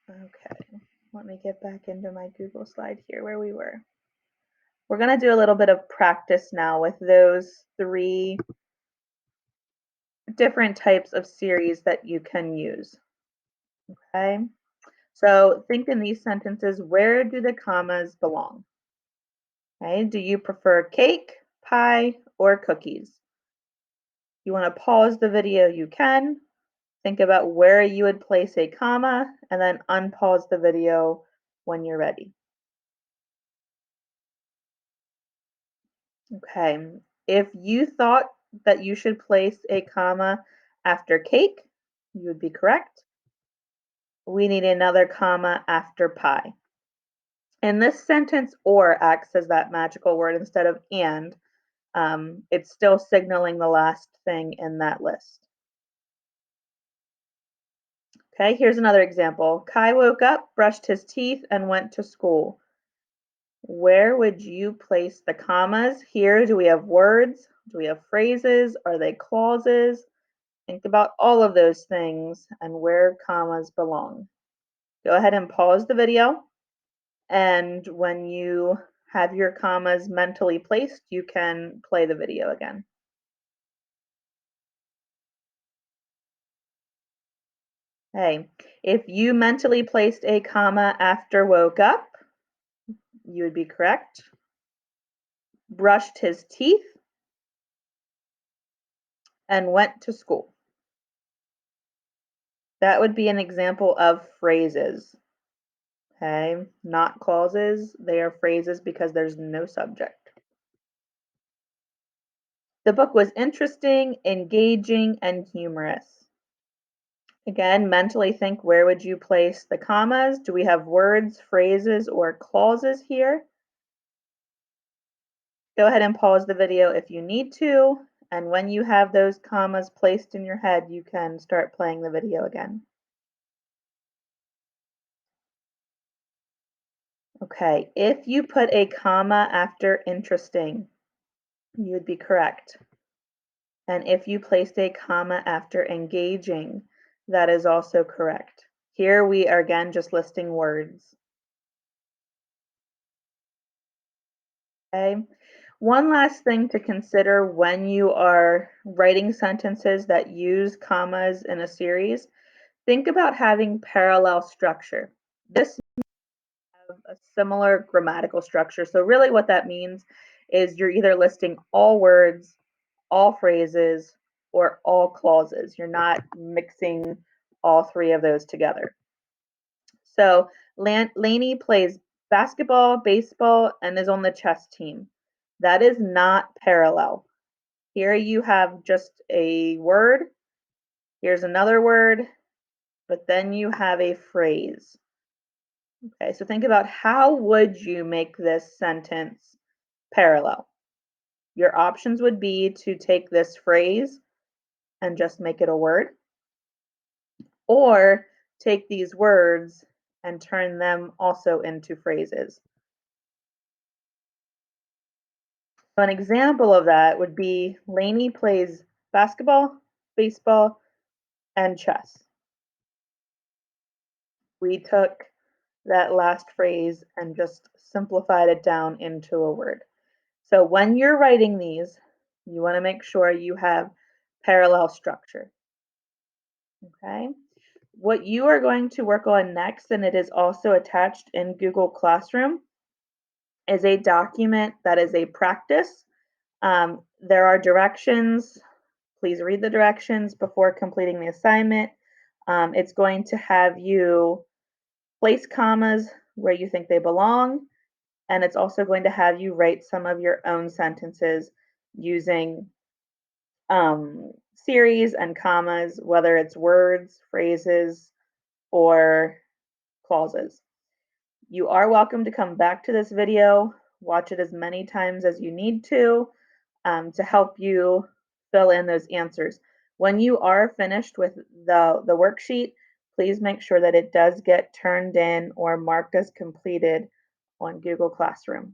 Okay, let me get back into my Google slide here where we were. We're going to do a little bit of practice now with those 3 different types of series that you can use. Okay, so think in these sentences, where do the commas belong? Okay, do you prefer cake, pie, or cookies? You want to pause the video, you can. Think about where you would place a comma and then unpause the video when you're ready. Okay, if you thought that you should place a comma after cake, you would be correct. We need another comma after pie. In this sentence, or acts as that magical word instead of and. It's still signaling the last thing in that list. Okay, here's another example. Kai woke up, brushed his teeth, and went to school. Where would you place the commas? Here, do we have words? Do we have phrases? Are they clauses? Think about all of those things and where commas belong. Go ahead and pause the video. And when you have your commas mentally placed, you can play the video again. Hey, if you mentally placed a comma after woke up, you would be correct. Brushed his teeth and went to school. That would be an example of phrases. Okay, not clauses. They are phrases because there's no subject. The book was interesting, engaging, and humorous. Again, mentally think, where would you place the commas? Do we have words, phrases, or clauses here? Go ahead and pause the video if you need to, and when you have those commas placed in your head, you can start playing the video again. Okay, if you put a comma after interesting, you would be correct. And if you placed a comma after engaging, that is also correct. Here we are again just listing words. Okay. One last thing to consider when you are writing sentences that use commas in a series, think about having parallel structure. This has a similar grammatical structure. So really what that means is you're either listing all words, all phrases, or all clauses. You're not mixing all 3 of those together. So Lainey plays basketball, baseball, and is on the chess team. That is not parallel. Here you have just a word. Here's another word, but then you have a phrase. Okay, so think about how would you make this sentence parallel? Your options would be to take this phrase and just make it a word, or take these words and turn them also into phrases. So an example of that would be Lainey plays basketball, baseball, and chess. We took that last phrase and just simplified it down into a word. So when you're writing these, you want to make sure you have parallel structure. Okay. What you are going to work on next, and it is also attached in Google Classroom, is a document that is a practice. There are directions. Please read the directions before completing the assignment. It's going to have you place commas where you think they belong, and it's also going to have you write some of your own sentences using series and commas, whether it's words, phrases, or clauses. You are welcome to come back to this video, watch it as many times as you need to help you fill in those answers. When you are finished with the worksheet, please make sure that it does get turned in or marked as completed on Google Classroom.